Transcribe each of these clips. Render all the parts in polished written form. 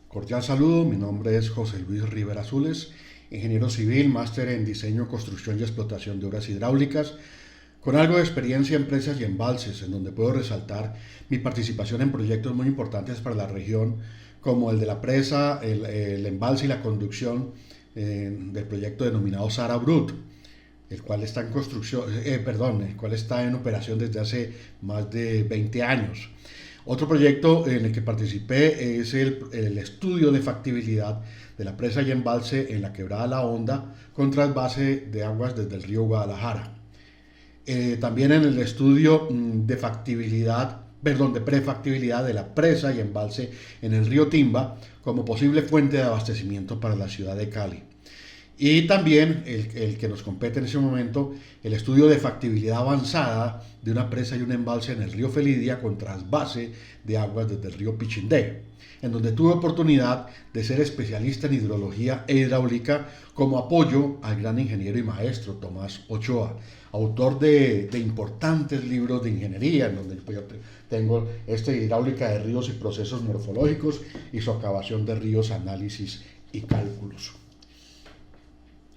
Cordial saludo, mi nombre es José Luis Rivera Azules, ingeniero civil, máster en diseño, construcción y explotación de obras hidráulicas, con algo de experiencia en presas y embalses, en donde puedo resaltar mi participación en proyectos muy importantes para la región, como el de la presa, el embalse y la conducción del proyecto denominado Sara Brut, el cual está en construcción, el cual está en operación desde hace más de 20 años. Otro proyecto en el que participé es el estudio de factibilidad de la presa y embalse en la quebrada La Honda con trasvase de aguas desde el río Guadalajara. También en el estudio de factibilidad, perdón, de prefactibilidad de la presa y embalse en el río Timba como posible fuente de abastecimiento para la ciudad de Cali. Y también el que nos compete en ese momento, el estudio de factibilidad avanzada de una presa y un embalse en el río Felidia con trasvase de aguas desde el río Pichindé, en donde tuve oportunidad de ser especialista en hidrología e hidráulica como apoyo al gran ingeniero y maestro Tomás Ochoa, autor de importantes libros de ingeniería, en donde yo tengo hidráulica de ríos y procesos morfológicos y socavación de ríos, análisis y cálculos.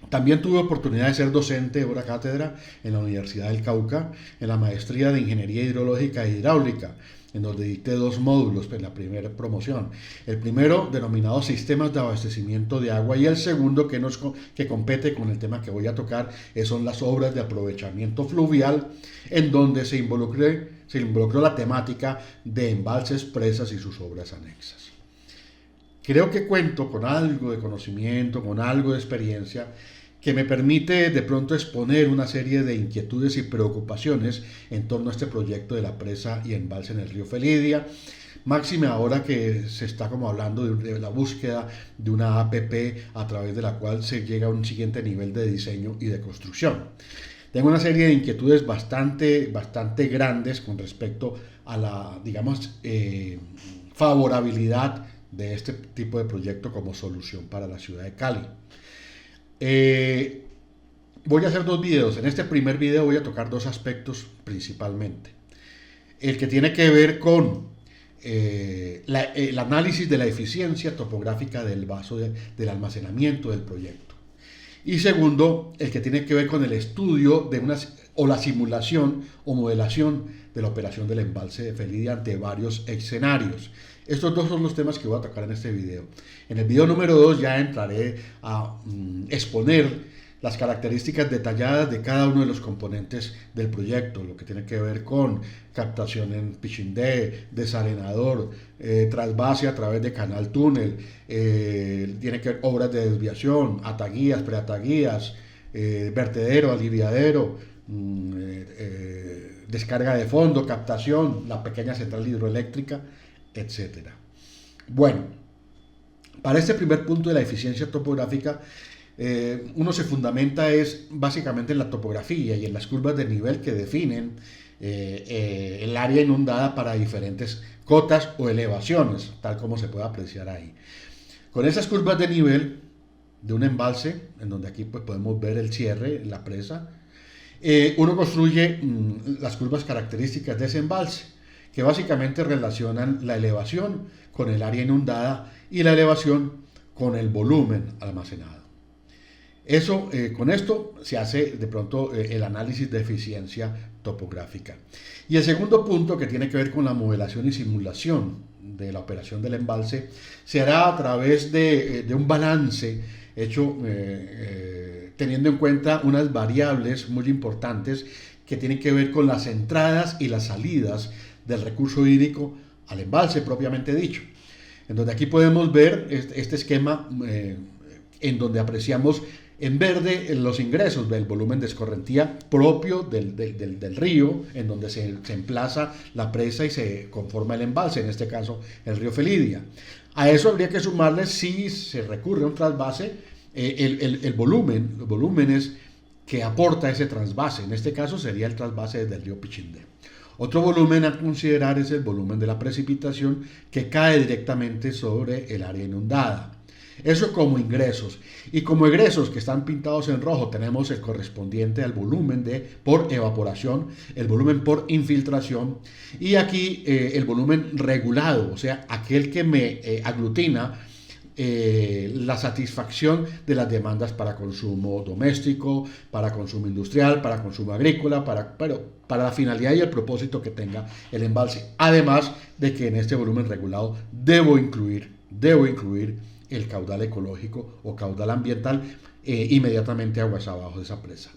También tuve oportunidad de ser docente hora cátedra en la Universidad del Cauca, en la maestría de Ingeniería Hidrológica e Hidráulica, en donde dicté dos módulos en la primera promoción. El primero denominado Sistemas de Abastecimiento de Agua y el segundo que compete con el tema que voy a tocar son las obras de aprovechamiento fluvial, en donde se involucró la temática de embalses, presas y sus obras anexas. Creo que cuento con algo de conocimiento, con algo de experiencia que me permite de pronto exponer una serie de inquietudes y preocupaciones en torno a este proyecto de la presa y embalse en el río Felidia, máxime ahora que se está como hablando de la búsqueda de una APP a través de la cual se llega a un siguiente nivel de diseño y de construcción. Tengo una serie de inquietudes bastante grandes con respecto a la, digamos, favorabilidad de este tipo de proyecto como solución para la ciudad de Cali. Voy a hacer dos videos. En este primer video voy a tocar dos aspectos principalmente. El que tiene que ver con el análisis de la eficiencia topográfica del vaso del almacenamiento del proyecto. Y segundo, el que tiene que ver con el estudio o la simulación o modelación de la operación del embalse de Felidia ante varios escenarios. Estos dos son los temas que voy a tocar en este video. En el video número 2 ya entraré a exponer las características detalladas de cada uno de los componentes del proyecto, lo que tiene que ver con captación en Pichindé, desarenador, trasvase a través de canal túnel, tiene que ver obras de desviación, ataguías, preataguías, vertedero, aliviadero, descarga de fondo, captación, la pequeña central hidroeléctrica, etcétera. Bueno, para este primer punto de la eficiencia topográfica, uno se fundamenta básicamente en la topografía y en las curvas de nivel que definen el área inundada para diferentes cotas o elevaciones, tal como se puede apreciar ahí. Con esas curvas de nivel de un embalse, en donde aquí pues, podemos ver el cierre, la presa, uno construye las curvas características de ese embalse, que básicamente relacionan la elevación con el área inundada y la elevación con el volumen almacenado. Con esto se hace de pronto el análisis de eficiencia topográfica. Y el segundo punto, que tiene que ver con la modelación y simulación de la operación del embalse, se hará a través de un balance hecho teniendo en cuenta unas variables muy importantes que tienen que ver con las entradas y las salidas del recurso hídrico al embalse propiamente dicho. En donde aquí podemos ver este esquema en donde apreciamos en verde los ingresos del volumen de escorrentía propio del río, en donde se emplaza la presa y se conforma el embalse, en este caso el río Felidia. A eso habría que sumarle, si se recurre a un trasvase, los volúmenes que aporta ese trasvase. En este caso sería el trasvase desde el río Pichindé. Otro volumen a considerar es el volumen de la precipitación que cae directamente sobre el área inundada. Eso como ingresos. Y como egresos que están pintados en rojo tenemos el correspondiente al volumen por evaporación, el volumen por infiltración y aquí el volumen regulado, o sea, aquel que me aglutina la satisfacción de las demandas para consumo doméstico, para consumo industrial, para consumo agrícola, pero para la finalidad y el propósito que tenga el embalse. Además de que en este volumen regulado debo incluir el caudal ecológico o caudal ambiental inmediatamente aguas abajo de esa presa.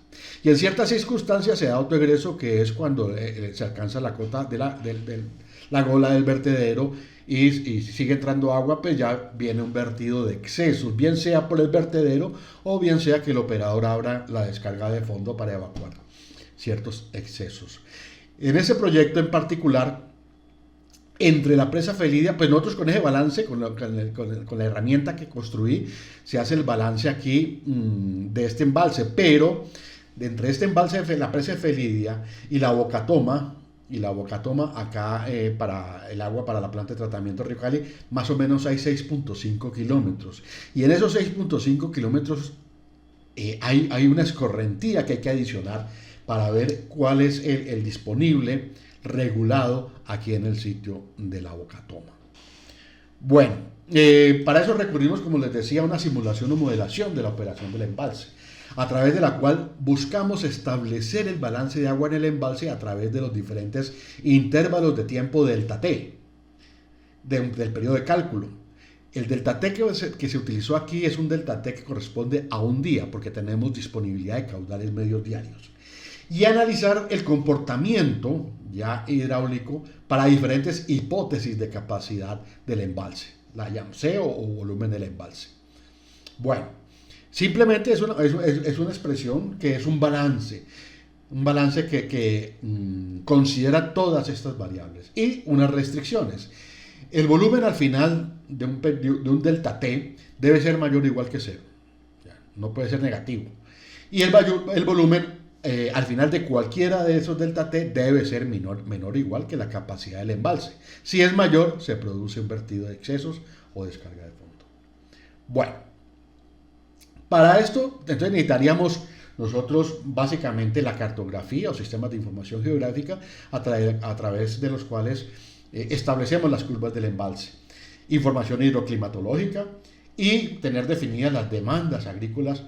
Y en ciertas circunstancias se da autoegreso, que es cuando se alcanza la cota de la gola del vertedero y sigue entrando agua, pues ya viene un vertido de excesos, bien sea por el vertedero o bien sea que el operador abra la descarga de fondo para evacuar ciertos excesos. En ese proyecto en particular, entre la presa Felidia, pues nosotros con ese balance, con la herramienta que construí, se hace el balance aquí de este embalse, pero entre este embalse de la presa Felidia y la Bocatoma acá para el agua para la planta de tratamiento Río Cali, más o menos hay 6.5 kilómetros. Y en esos 6.5 kilómetros hay una escorrentía que hay que adicionar para ver cuál es el disponible regulado aquí en el sitio de la Bocatoma. Bueno, para eso recurrimos, como les decía, a una simulación o modelación de la operación del embalse, a través de la cual buscamos establecer el balance de agua en el embalse a través de los diferentes intervalos de tiempo delta T del periodo de cálculo. El delta T que se utilizó aquí es un delta T que corresponde a un día, porque tenemos disponibilidad de caudales medios diarios. Y analizar el comportamiento ya hidráulico para diferentes hipótesis de capacidad del embalse, la YAMC o volumen del embalse. Bueno, simplemente es una expresión que es un balance que considera todas estas variables y unas restricciones. El volumen al final de un delta T debe ser mayor o igual que cero, no puede ser negativo. Y el volumen al final de cualquiera de esos delta T debe ser menor o igual que la capacidad del embalse. Si es mayor, se produce un vertido de excesos o descarga de fondo. Bueno, para esto entonces necesitaríamos nosotros básicamente la cartografía o sistemas de información geográfica a través de los cuales establecemos las curvas del embalse, información hidroclimatológica y tener definidas las demandas agrícolas,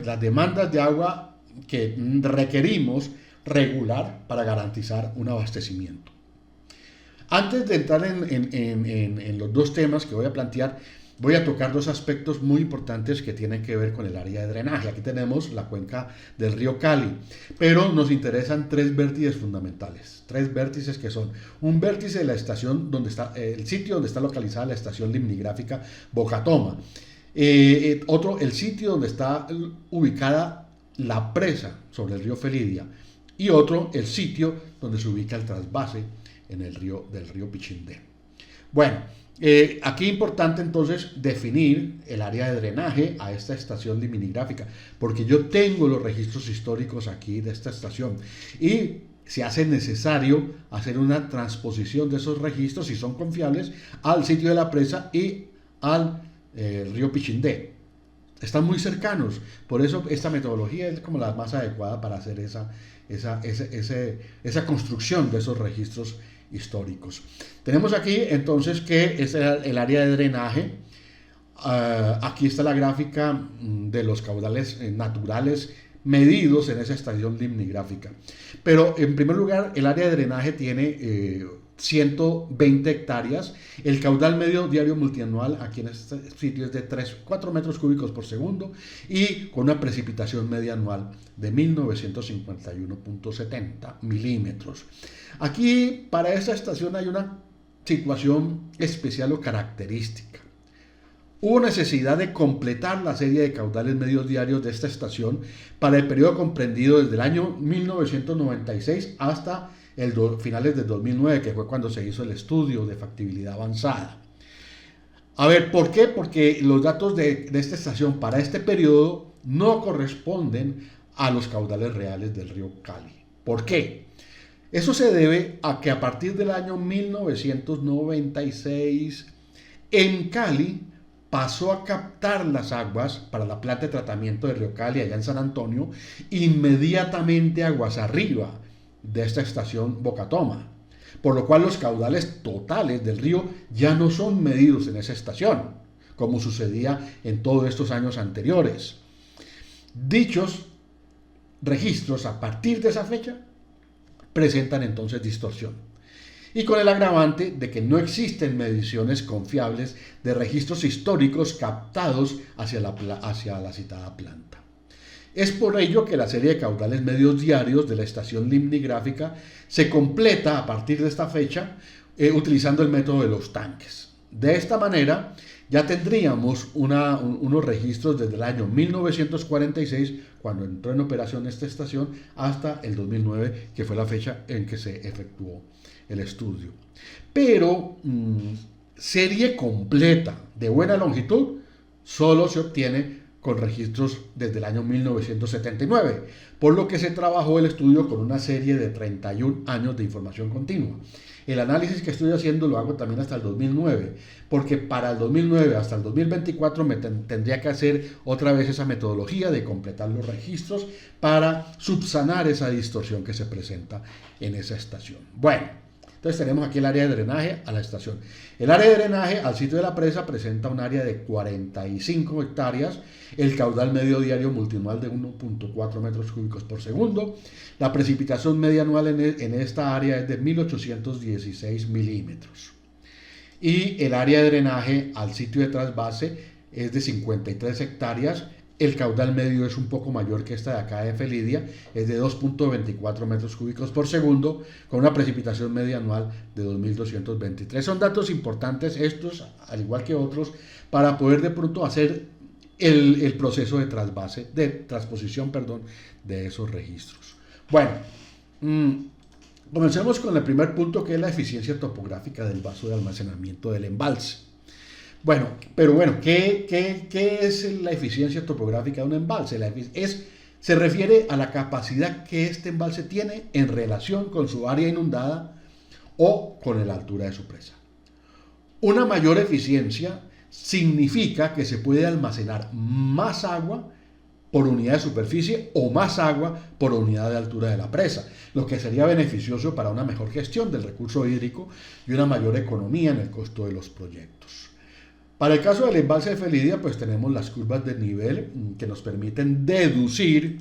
las demandas de agua que requerimos regular para garantizar un abastecimiento. Antes de entrar en los dos temas que voy a plantear, voy a tocar dos aspectos muy importantes que tienen que ver con el área de drenaje. Aquí tenemos la cuenca del río Cali, pero nos interesan tres vértices fundamentales. Tres vértices que son un vértice de la estación donde está el sitio donde está localizada la estación limnigráfica Bocatoma. Otro, el sitio donde está ubicada la presa sobre el río Felidia, y otro, el sitio donde se ubica el trasvase en el río Pichindé. Bueno, aquí es importante entonces definir el área de drenaje a esta estación limnigráfica, porque yo tengo los registros históricos aquí de esta estación y se hace necesario hacer una transposición de esos registros, si son confiables, al sitio de la presa y al río Pichindé. Están muy cercanos, por eso esta metodología es como la más adecuada para hacer esa construcción de esos registros históricos. Tenemos aquí entonces que es el área de drenaje. Aquí está la gráfica de los caudales naturales medidos en esa estación limnigráfica. Pero en primer lugar, el área de drenaje tiene 120 hectáreas. El caudal medio diario multianual aquí en este sitio es de 4 metros cúbicos por segundo y con una precipitación media anual de 1951.70 milímetros. Aquí para esta estación hay una situación especial o característica. Hubo necesidad de completar la serie de caudales medios diarios de esta estación para el periodo comprendido desde el año 1996 hasta finales del 2009, que fue cuando se hizo el estudio de factibilidad avanzada. A ver, ¿por qué? Porque los datos de esta estación para este periodo no corresponden a los caudales reales del río Cali. ¿Por qué? Eso se debe a que a partir del año 1996 en Cali pasó a captar las aguas para la planta de tratamiento del río Cali allá en San Antonio inmediatamente aguas arriba de esta estación Bocatoma, por lo cual los caudales totales del río ya no son medidos en esa estación, como sucedía en todos estos años anteriores. Dichos registros a partir de esa fecha presentan entonces distorsión. Y con el agravante de que no existen mediciones confiables de registros históricos captados hacia la citada planta. Es por ello que la serie de caudales medios diarios de la estación limnigráfica se completa a partir de esta fecha utilizando el método de los tanques. De esta manera ya tendríamos unos registros desde el año 1946, cuando entró en operación esta estación, hasta el 2009, que fue la fecha en que se efectuó el estudio. Pero serie completa de buena longitud solo se obtiene con registros desde el año 1979, por lo que se trabajó el estudio con una serie de 31 años de información continua. El análisis que estoy haciendo lo hago también hasta el 2009, porque para el 2009 hasta el 2024 tendría que hacer otra vez esa metodología de completar los registros para subsanar esa distorsión que se presenta en esa estación. Bueno, entonces tenemos aquí el área de drenaje a la estación. El área de drenaje al sitio de la presa presenta un área de 45 hectáreas, el caudal medio diario multianual de 1.4 metros cúbicos por segundo. La precipitación media anual en esta área es de 1816 milímetros. Y el área de drenaje al sitio de trasvase es de 53 hectáreas. El caudal medio es un poco mayor que esta de acá de Felidia, es de 2.24 metros cúbicos por segundo, con una precipitación media anual de 2.223. Son datos importantes estos, al igual que otros, para poder de pronto hacer el proceso de transposición de esos registros. Bueno, comencemos con el primer punto, que es la eficiencia topográfica del vaso de almacenamiento del embalse. ¿Qué es la eficiencia topográfica de un embalse? Se refiere a la capacidad que este embalse tiene en relación con su área inundada o con la altura de su presa. Una mayor eficiencia significa que se puede almacenar más agua por unidad de superficie o más agua por unidad de altura de la presa, lo que sería beneficioso para una mejor gestión del recurso hídrico y una mayor economía en el costo de los proyectos. Para el caso del embalse de Felidia, pues tenemos las curvas de nivel que nos permiten deducir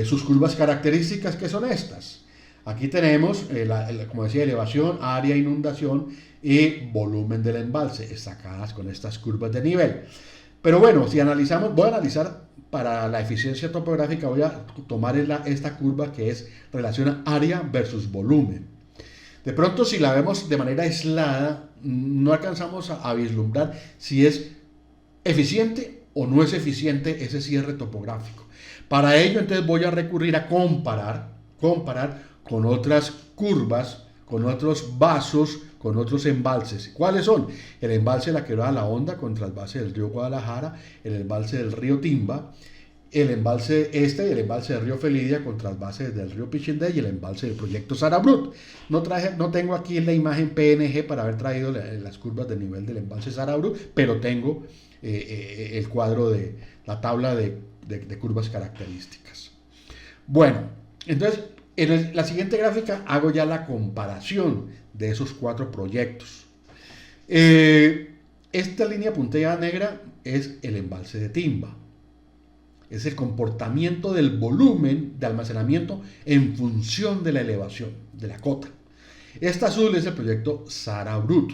sus curvas características, que son estas. Aquí tenemos, como decía, elevación, área, inundación y volumen del embalse, sacadas con estas curvas de nivel. Pero bueno, si analizamos, voy a analizar para la eficiencia topográfica, voy a tomar esta curva que es relación área versus volumen. De pronto, si la vemos de manera aislada, no alcanzamos a vislumbrar si es eficiente o no es eficiente ese cierre topográfico. Para ello, entonces, voy a recurrir a comparar con otras curvas, con otros vasos, con otros embalses. ¿Cuáles son? El embalse de la Quebrada La Honda con trasvase del río Guadalajara, el embalse del río Timba, el embalse y el embalse del río Felidia con trasvase del río Pichindé y el embalse del proyecto Sarabrut. No tengo aquí la imagen PNG para haber traído las curvas de nivel del embalse Sarabrut, pero tengo el cuadro de la tabla de curvas características. Bueno, entonces en la siguiente gráfica hago ya la comparación de esos cuatro proyectos. Esta línea punteada negra es el embalse de Timba. Es el comportamiento del volumen de almacenamiento en función de la elevación de la cota. Esta azul es el proyecto Sarabrut.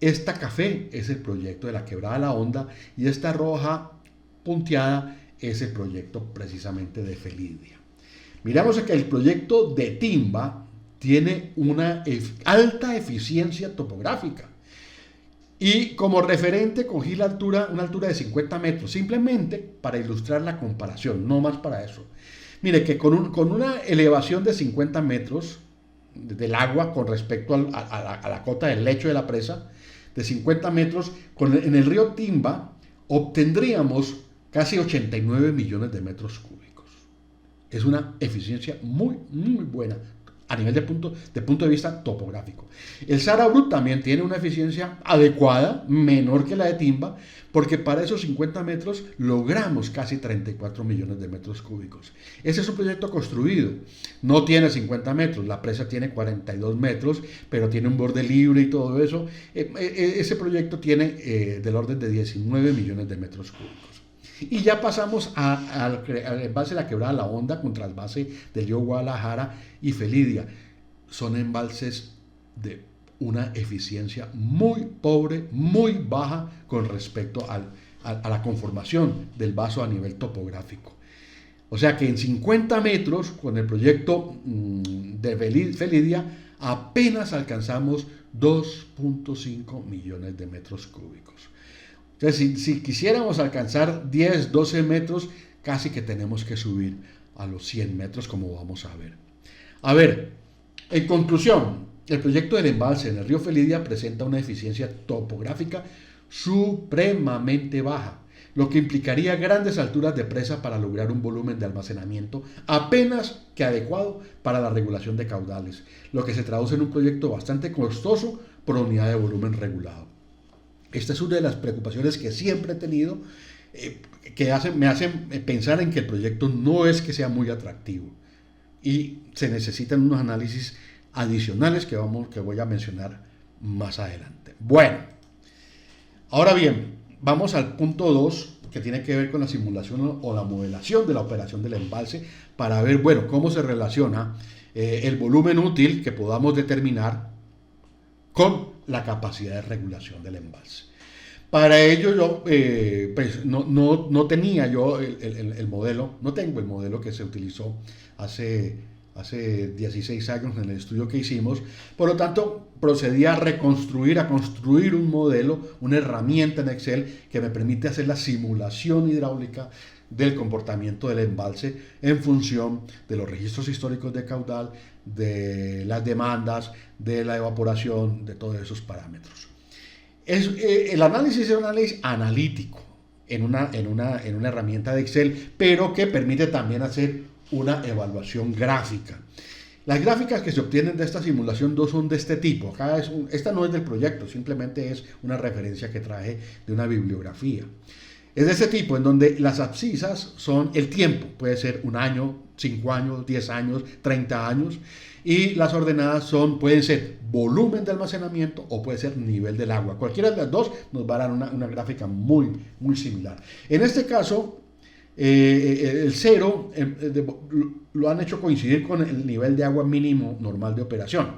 Esta café es el proyecto de la Quebrada La Honda y esta roja punteada es el proyecto precisamente de Felidia. Miramos que el proyecto de Timba tiene una alta eficiencia topográfica. Y como referente cogí una altura de 50 metros, simplemente para ilustrar la comparación, no más para eso. Mire que con una elevación de 50 metros del agua con respecto a la cota del lecho de la presa, de 50 metros, en el río Timba obtendríamos casi 89 millones de metros cúbicos. Es una eficiencia muy, muy buena a nivel de punto de vista topográfico. El Sahara Brut también tiene una eficiencia adecuada, menor que la de Timba, porque para esos 50 metros logramos casi 34 millones de metros cúbicos. Ese es un proyecto construido, no tiene 50 metros, la presa tiene 42 metros, pero tiene un borde libre y todo eso. Ese proyecto tiene del orden de 19 millones de metros cúbicos. Y ya pasamos al embalse de la Quebrada La Honda contra el embalse del río Guadalajara y Felidia. Son embalses de una eficiencia muy pobre, muy baja con respecto a la conformación del vaso a nivel topográfico. O sea que en 50 metros, con el proyecto de Felidia, apenas alcanzamos 2.5 millones de metros cúbicos. Entonces, si quisiéramos alcanzar 10, 12 metros, casi que tenemos que subir a los 100 metros, como vamos a ver. A ver, en conclusión, el proyecto del embalse en el río Felidia presenta una eficiencia topográfica supremamente baja, lo que implicaría grandes alturas de presa para lograr un volumen de almacenamiento apenas que adecuado para la regulación de caudales, lo que se traduce en un proyecto bastante costoso por unidad de volumen regulado. Esta es una de las preocupaciones que siempre he tenido, que me hacen pensar en que el proyecto no es que sea muy atractivo y se necesitan unos análisis adicionales que voy a mencionar más adelante. Bueno, ahora bien, vamos al punto 2, que tiene que ver con la simulación o la modelación de la operación del embalse, para ver, bueno, cómo se relaciona el volumen útil que podamos determinar con la capacidad de regulación del embalse. Para ello yo pues no tenía yo el modelo, no tengo el modelo que se utilizó hace 16 años en el estudio que hicimos. Por lo tanto, procedí a construir un modelo, una herramienta en Excel que me permite hacer la simulación hidráulica del comportamiento del embalse en función de los registros históricos de caudal, de las demandas, de la evaporación, de todos esos parámetros. El análisis es un análisis analítico en una herramienta de Excel, pero que permite también hacer una evaluación gráfica. Las gráficas que se obtienen de esta simulación no son de este tipo. Esta no es del proyecto, simplemente es una referencia que traje de una bibliografía. Es de este tipo, en donde las abscisas son el tiempo, puede ser 1 año, 5 años, 10 años, 30 años, y las ordenadas pueden ser volumen de almacenamiento o puede ser nivel del agua. Cualquiera de las dos nos va a dar una gráfica muy, muy similar. En este caso, el cero lo han hecho coincidir con el nivel de agua mínimo normal de operación.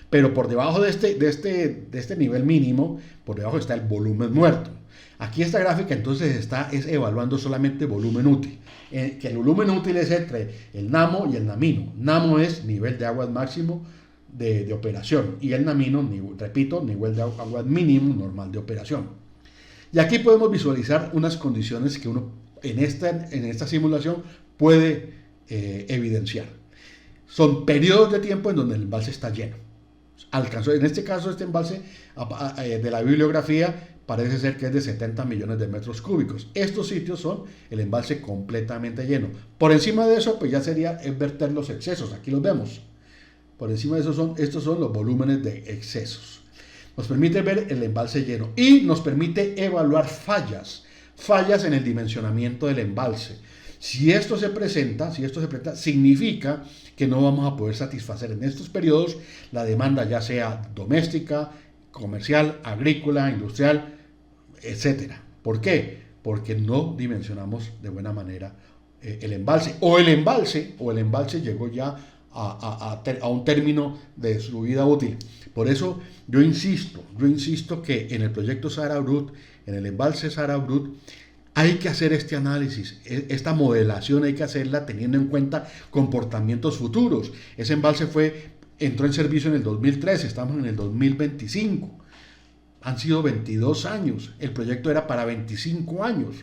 Pero por debajo de este nivel mínimo, por debajo está el volumen muerto. Aquí esta gráfica entonces es evaluando solamente volumen útil. Que el volumen útil es entre el NAMO y el NAMINO. NAMO es nivel de aguas máximo de operación y el NAMINO, repito, nivel de aguas mínimo normal de operación. Y aquí podemos visualizar unas condiciones que uno en esta simulación puede evidenciar. Son periodos de tiempo en donde el embalse está lleno. En este caso, este embalse de la bibliografía parece ser que es de 70 millones de metros cúbicos. Estos sitios son el embalse completamente lleno. Por encima de eso, pues ya sería verter los excesos. Aquí los vemos. Por encima de eso estos son los volúmenes de excesos. Nos permite ver el embalse lleno y nos permite evaluar fallas en el dimensionamiento del embalse. Si esto se presenta, significa que no vamos a poder satisfacer en estos periodos la demanda, ya sea doméstica, comercial, agrícola, industrial, etcétera. ¿Por qué? Porque no dimensionamos de buena manera el embalse. O el embalse llegó ya a un término de su vida útil. Por eso yo insisto que en el proyecto Sahara Brut, en el embalse Sahara Brut, hay que hacer este análisis, esta modelación hay que hacerla teniendo en cuenta comportamientos futuros. Ese embalse entró en servicio en el 2013, estamos en el 2025. Han sido 22 años, el proyecto era para 25 años.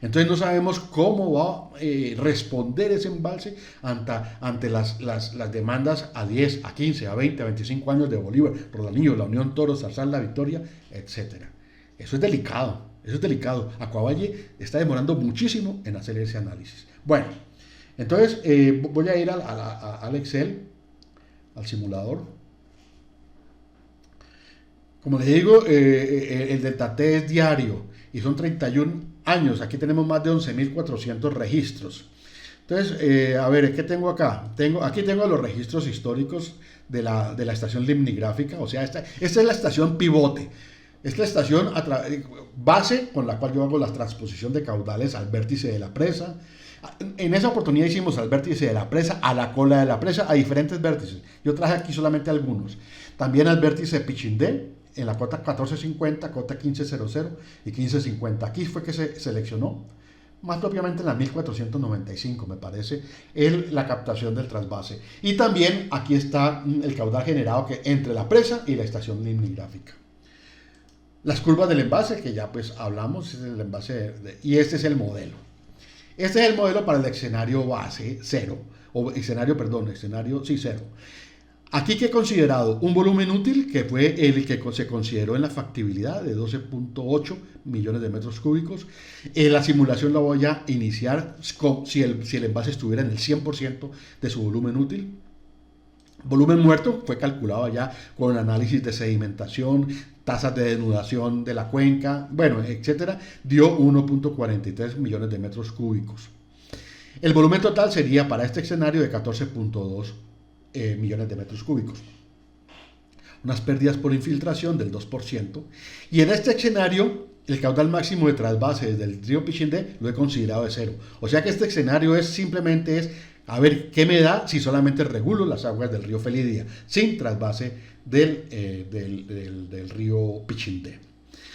Entonces no sabemos cómo va a responder ese embalse ante las demandas a 10, a 15, a 20, a 25 años de Bolívar, Rodanillo, la Unión Toro, Zarzal, La Victoria, etc. Eso es delicado. Acuavalle está demorando muchísimo en hacer ese análisis. Bueno, entonces voy a ir al Excel al simulador. Como les digo, el delta T es diario y son 31 años. Aquí tenemos más de 11.400 registros. Entonces, a ver, ¿qué tengo acá? Aquí tengo los registros históricos de la estación limnigráfica. O sea, esta es la estación pivote. Esta es la estación base con la cual yo hago la transposición de caudales al vértice de la presa. En esa oportunidad hicimos al vértice de la presa, a la cola de la presa, a diferentes vértices. Yo traje aquí solamente algunos. También al vértice de Pichindé, en la cota 1450, cota 1500 y 1550. Aquí fue que se seleccionó, más propiamente en la 1495, me parece, la captación del trasvase. Y también aquí está el caudal generado entre la presa y la estación limnigráfica. Las curvas del envase, que ya pues hablamos, es el envase y este es el modelo. Este es el modelo para el escenario base cero, escenario cero. Aquí que he considerado un volumen útil, que fue el que se consideró en la factibilidad de 12.8 millones de metros cúbicos. La simulación la voy a iniciar si el envase estuviera en el 100% de su volumen útil. Volumen muerto fue calculado ya con análisis de sedimentación, tasas de denudación de la cuenca, bueno, etcétera, dio 1.43 millones de metros cúbicos. El volumen total sería para este escenario de 14.2 millones de metros cúbicos. Unas pérdidas por infiltración del 2%. Y en este escenario, el caudal máximo de trasvase desde el río Pichindé lo he considerado de cero. O sea que este escenario simplemente es a ver qué me da si solamente regulo las aguas del río Felidia, sin trasvase del río Pichindé.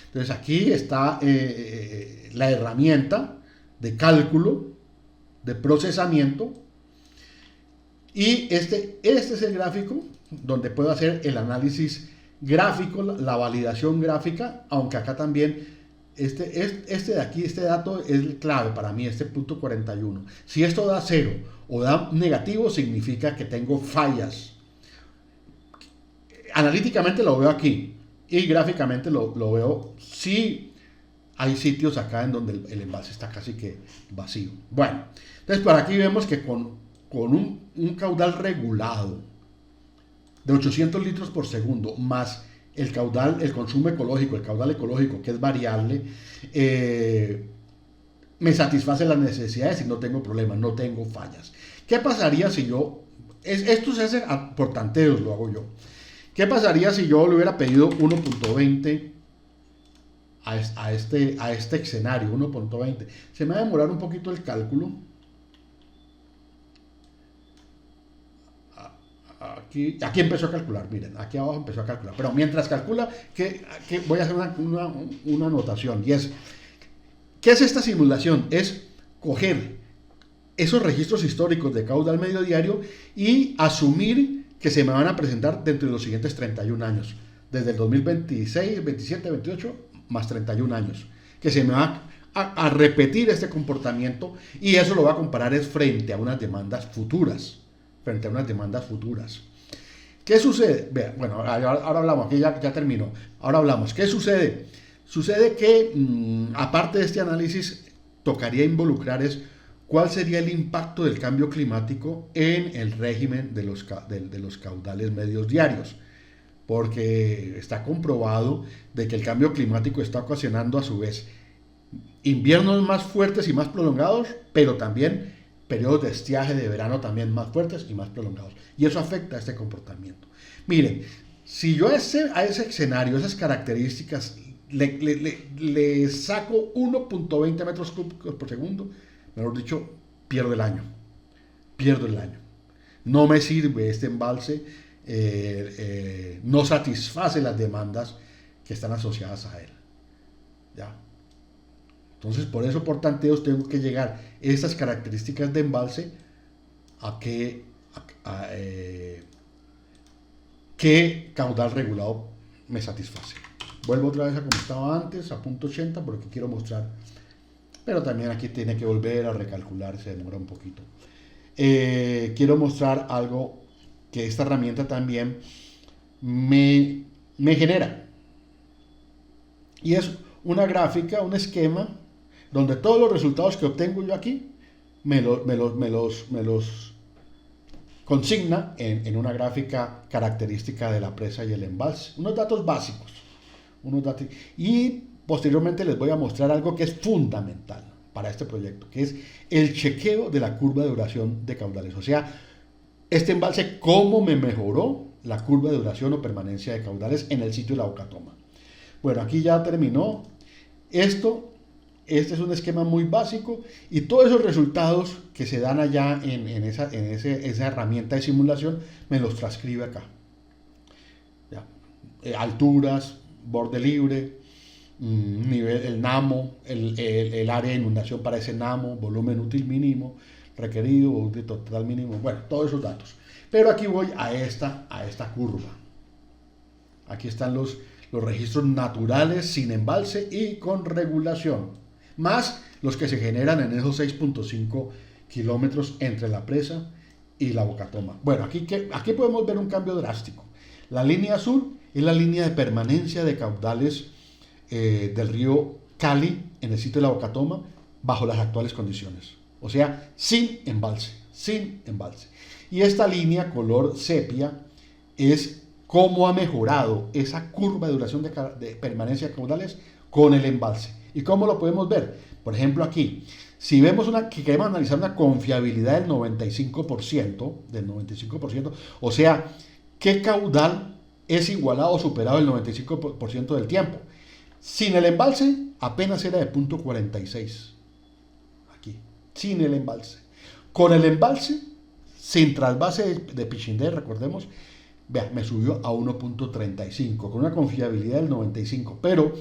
Entonces aquí está la herramienta de cálculo, de procesamiento, y este es el gráfico donde puedo hacer el análisis gráfico, la validación gráfica, aunque acá también este de aquí, este dato es clave para mí, este punto 41. Si esto da 0 o da negativo, significa que tengo fallas. Analíticamente lo veo aquí y gráficamente lo veo si hay sitios acá en donde el envase está casi que vacío. Bueno, entonces por aquí vemos que con un caudal regulado de 800 litros por segundo más el consumo ecológico, el caudal ecológico que es variable, me satisface las necesidades y no tengo problemas, no tengo fallas. ¿Qué pasaría si yo, esto se hace por tanteos, lo hago yo, qué pasaría si yo le hubiera pedido 1.20 a este escenario, 1.20? Se me va a demorar un poquito el cálculo. Aquí empezó a calcular, miren, aquí abajo empezó a calcular, pero mientras calcula, que voy a hacer una anotación, y es, ¿qué es esta simulación? Es coger esos registros históricos de caudal medio diario y asumir que se me van a presentar dentro de los siguientes 31 años, desde el 2026, 27, 28, más 31 años, que se me va a repetir este comportamiento, y eso lo va a comparar frente a unas demandas futuras. ¿Qué sucede? Bueno, ahora hablamos, aquí ya terminó. Ahora hablamos. ¿Qué sucede? Sucede que, aparte de este análisis, tocaría involucrar cuál sería el impacto del cambio climático en el régimen de los caudales medios diarios. Porque está comprobado de que el cambio climático está ocasionando a su vez inviernos más fuertes y más prolongados, pero también periodos de estiaje de verano también más fuertes y más prolongados. Y eso afecta a este comportamiento. Miren, si yo a ese escenario, esas características, le saco 1.20 metros cúbicos por segundo, mejor dicho, pierdo el año. No me sirve este embalse, no satisface las demandas que están asociadas a él. ¿Ya? Entonces, por eso, por tanteos, tengo que llegar a estas características de embalse a qué caudal regulado me satisface. Vuelvo otra vez a como estaba antes, a punto 80, porque quiero mostrar. Pero también aquí tiene que volver a recalcular, se demora un poquito. Quiero mostrar algo que esta herramienta también me genera. Y es una gráfica, un esquema, donde todos los resultados que obtengo yo aquí me los consigna en una gráfica característica de la presa y el embalse. Unos datos básicos. Y posteriormente les voy a mostrar algo que es fundamental para este proyecto, que es el chequeo de la curva de duración de caudales. O sea, este embalse, cómo me mejoró la curva de duración o permanencia de caudales en el sitio de la Boca Toma. Bueno, aquí ya terminó. Este es un esquema muy básico y todos esos resultados que se dan allá en esa herramienta de simulación me los transcribe acá. Ya. Alturas, borde libre, nivel, el NAMO, el área de inundación para ese NAMO, volumen útil mínimo requerido, útil total mínimo, bueno, todos esos datos. Pero aquí voy a esta curva. Aquí están los registros naturales sin embalse y con regulación, más los que se generan en esos 6.5 kilómetros entre la presa y la Boca Toma. Bueno, aquí podemos ver un cambio drástico. La línea azul es la línea de permanencia de caudales del río Cali en el sitio de la Boca Toma bajo las actuales condiciones. O sea, sin embalse. Y esta línea color sepia es cómo ha mejorado esa curva de duración de permanencia de caudales con el embalse. ¿Y cómo lo podemos ver? Por ejemplo, aquí, si vemos que queremos analizar una confiabilidad del 95%, o sea, ¿qué caudal es igualado o superado el 95% del tiempo? Sin el embalse, apenas era de 0.46. Aquí, sin el embalse. Con el embalse, sin trasvase de Pichindé, recordemos, vea, me subió a 1.35, con una confiabilidad del 95%. Pero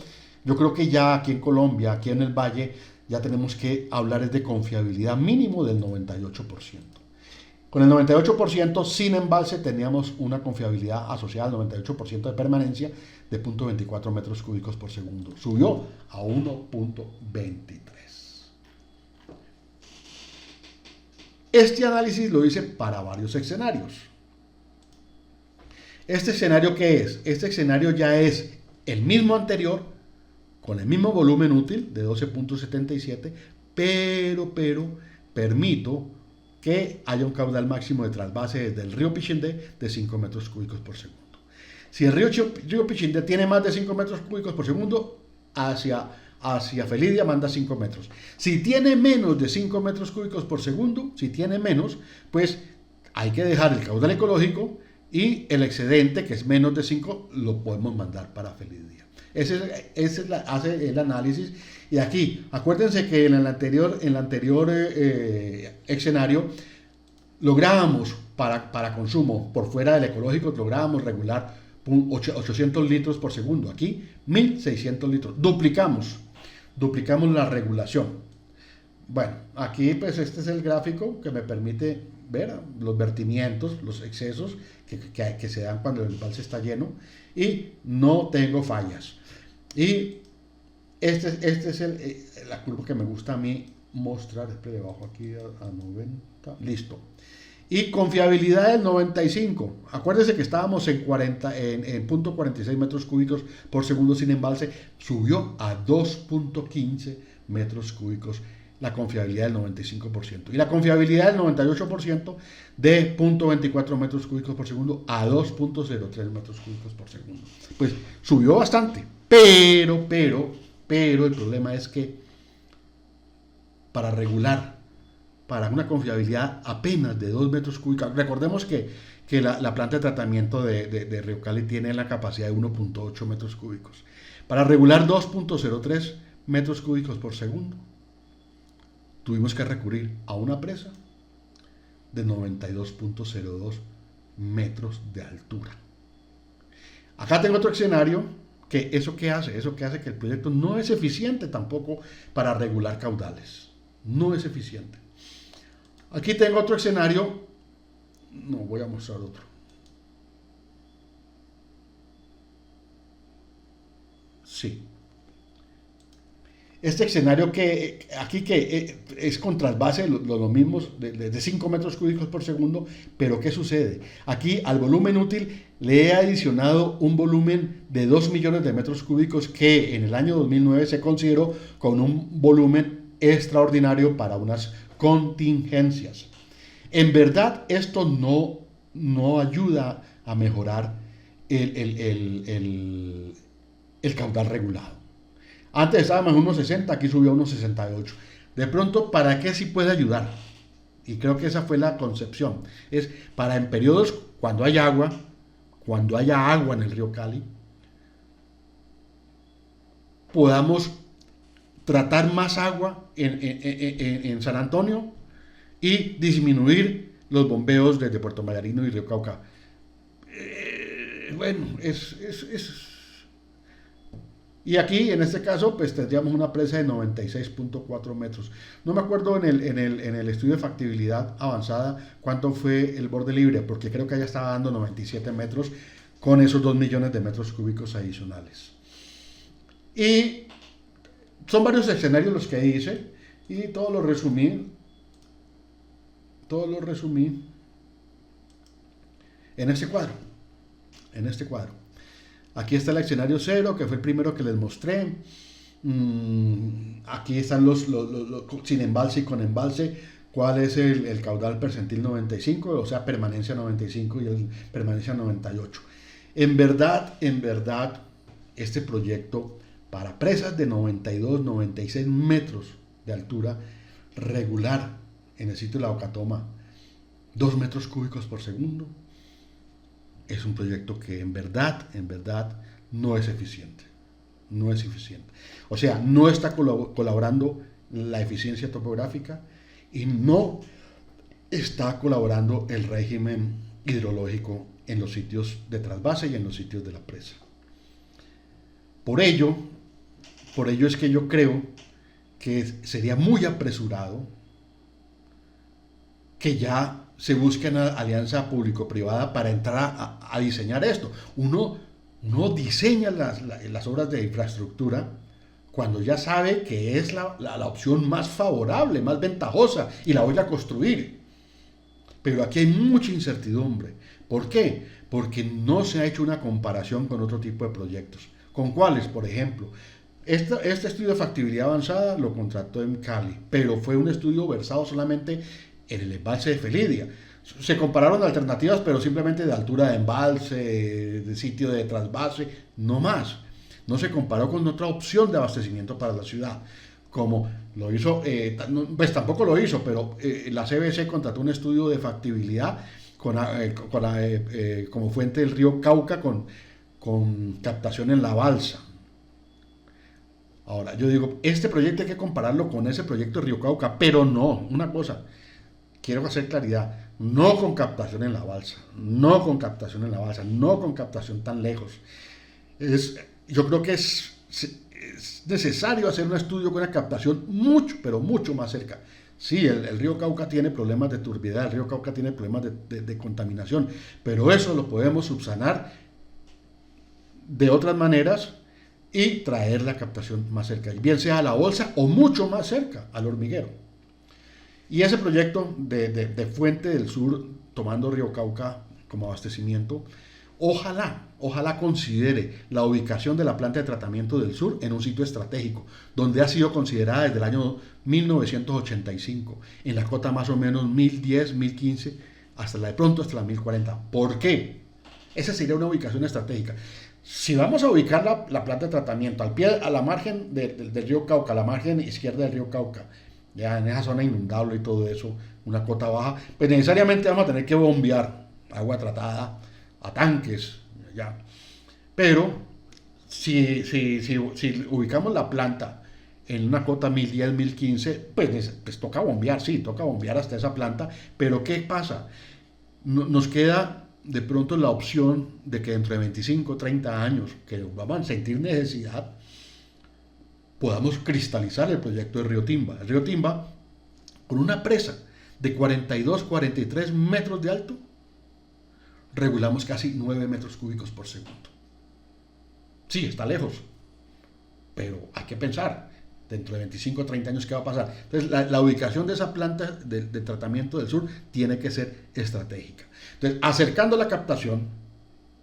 yo creo que ya aquí en Colombia, aquí en el Valle, ya tenemos que hablar de confiabilidad mínimo del 98%. Con el 98% sin embalse teníamos una confiabilidad asociada al 98% de permanencia de 0.24 metros cúbicos por segundo. Subió a 1.23. Este análisis lo hice para varios escenarios. ¿Este escenario qué es? Este escenario ya es el mismo anterior, con el mismo volumen útil de 12.77, pero permito que haya un caudal máximo de trasvase desde el río Pichindé de 5 metros cúbicos por segundo. Si el río Pichindé tiene más de 5 metros cúbicos por segundo, hacia Felidia manda 5 metros. Si tiene menos de 5 metros cúbicos por segundo, pues hay que dejar el caudal ecológico y el excedente, que es menos de 5, lo podemos mandar para Felidia. Ese hace el análisis. Y aquí, acuérdense que en el anterior escenario lográbamos para consumo por fuera del ecológico, lográbamos regular 800 litros por segundo. Aquí 1600 litros. Duplicamos la regulación. Bueno, aquí pues este es el gráfico que me permite ver los vertimientos, los excesos que se dan cuando el embalse está lleno y no tengo fallas. Y este es la curva que me gusta a mí mostrar. Después le bajo aquí a 90. Listo. Y confiabilidad del 95. Acuérdense que estábamos en 0.46 metros cúbicos por segundo sin embalse. Subió a 2.15 metros cúbicos la confiabilidad del 95%. Y la confiabilidad del 98% de 0.24 metros cúbicos por segundo a 2.03 metros cúbicos por segundo. Pues subió bastante. Pero el problema es que para regular, para una confiabilidad apenas de 2 metros cúbicos, recordemos que la planta de tratamiento de Río Cali tiene la capacidad de 1.8 metros cúbicos. Para regular 2.03 metros cúbicos por segundo, tuvimos que recurrir a una presa de 92.02 metros de altura. Acá tengo otro escenario que eso que hace que el proyecto no es eficiente tampoco para regular caudales. No es eficiente. Aquí tengo otro escenario. No, voy a mostrar otro. Sí. Este escenario que es con trasvase los mismos de 5 metros cúbicos por segundo, pero ¿qué sucede? Aquí al volumen útil le he adicionado un volumen de 2 millones de metros cúbicos que en el año 2009 se consideró con un volumen extraordinario para unas contingencias. En verdad, esto no ayuda a mejorar el caudal regulado. Antes estábamos en 1,60, aquí subió a 1,68. De pronto, ¿para qué sí puede ayudar? Y creo que esa fue la concepción. Es para en periodos cuando haya agua en el río Cali, podamos tratar más agua en San Antonio y disminuir los bombeos desde Puerto Mayarino y Río Cauca. Bueno, y aquí, en este caso, pues tendríamos una presa de 96.4 metros. No me acuerdo en el estudio de factibilidad avanzada cuánto fue el borde libre, porque creo que allá estaba dando 97 metros con esos 2 millones de metros cúbicos adicionales. Y son varios escenarios los que hice y todo lo resumí en este cuadro. Aquí está el escenario 0, que fue el primero que les mostré. Aquí están los sin embalse y con embalse. ¿Cuál es el caudal percentil 95? O sea, permanencia 95 y el permanencia 98. En verdad, este proyecto para presas de 92, 96 metros de altura regular en el sitio de la Ocatoma, 2 metros cúbicos por segundo, es un proyecto que en verdad no es eficiente. No es eficiente. O sea, no está colaborando la eficiencia topográfica y no está colaborando el régimen hidrológico en los sitios de trasvase y en los sitios de la presa. Por ello es que yo creo que sería muy apresurado que ya se busque una alianza público-privada para entrar a diseñar esto. Uno diseña las obras de infraestructura cuando ya sabe que es la opción más favorable, más ventajosa, y la voy a construir. Pero aquí hay mucha incertidumbre. ¿Por qué? Porque no se ha hecho una comparación con otro tipo de proyectos. ¿Con cuáles? Por ejemplo, este estudio de factibilidad avanzada lo contrató en Cali, pero fue un estudio versado solamente en el embalse de Felidia. Se compararon alternativas, pero simplemente de altura de embalse, de sitio de trasvase, no más. No se comparó con otra opción de abastecimiento para la ciudad, como lo hizo, pues tampoco lo hizo, pero la CBC contrató un estudio de factibilidad como fuente del río Cauca con captación en la balsa. Ahora, yo digo, este proyecto hay que compararlo con ese proyecto de Río Cauca, pero no, una cosa, quiero hacer claridad, no con captación en la balsa, no con captación tan lejos. Yo creo que es necesario hacer un estudio con una captación mucho, pero mucho más cerca. Sí, el río Cauca tiene problemas de turbidez, el río Cauca tiene problemas de contaminación, pero eso lo podemos subsanar de otras maneras y traer la captación más cerca, bien sea a la bolsa o mucho más cerca al hormiguero. Y ese proyecto de Fuente del Sur, tomando Río Cauca como abastecimiento, ojalá considere la ubicación de la planta de tratamiento del sur en un sitio estratégico, donde ha sido considerada desde el año 1985, en la cota más o menos 1010, 1015, hasta la 1040. ¿Por qué? Esa sería una ubicación estratégica. Si vamos a ubicar la planta de tratamiento a la margen del río Cauca, a la margen izquierda del río Cauca, ya en esa zona inundable y todo eso, una cota baja, pues necesariamente vamos a tener que bombear agua tratada a tanques, ya. Pero si ubicamos la planta en una cota 1010, 1015, pues toca bombear, sí, toca bombear hasta esa planta, pero ¿qué pasa? Nos queda de pronto la opción de que dentro de 25, 30 años, que vamos a sentir necesidad, podamos cristalizar el proyecto de Río Timba. El Río Timba, con una presa de 42, 43 metros de alto, regulamos casi 9 metros cúbicos por segundo. Sí, está lejos, pero hay que pensar, dentro de 25 o 30 años, ¿qué va a pasar? Entonces, la ubicación de esa planta de tratamiento del sur tiene que ser estratégica. Entonces, acercando la captación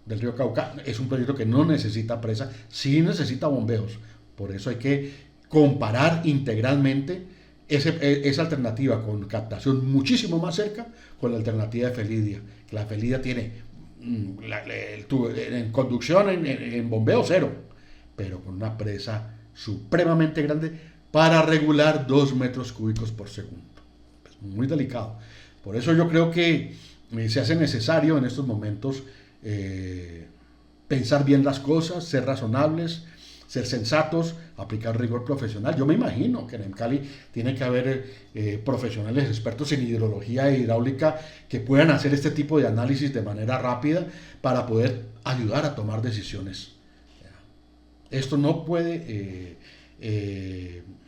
del río Cauca, es un proyecto que no necesita presa, sí necesita bombeos. Por eso hay que comparar integralmente esa alternativa con captación muchísimo más cerca con la alternativa de Felidia. Que la Felidia tiene en conducción, en bombeo cero, pero con una presa supremamente grande para regular 2 metros cúbicos por segundo. Es muy delicado. Por eso yo creo que se hace necesario en estos momentos pensar bien las cosas, ser razonables, ser sensatos, aplicar rigor profesional. Yo me imagino que en el Cali tiene que haber profesionales expertos en hidrología e hidráulica que puedan hacer este tipo de análisis de manera rápida para poder ayudar a tomar decisiones. Esto no puede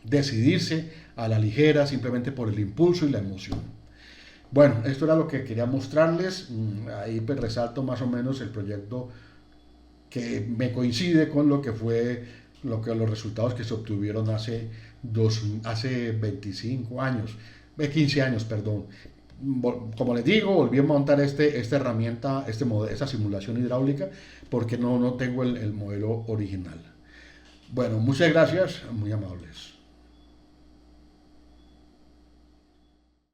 decidirse a la ligera simplemente por el impulso y la emoción. Bueno, esto era lo que quería mostrarles. Ahí pues resalto más o menos el proyecto que me coincide con lo que fue los resultados que se obtuvieron hace 25 años, 15 años, perdón. Como les digo, volví a montar esta herramienta, esta simulación hidráulica, porque no tengo el modelo original. Bueno, muchas gracias, muy amables.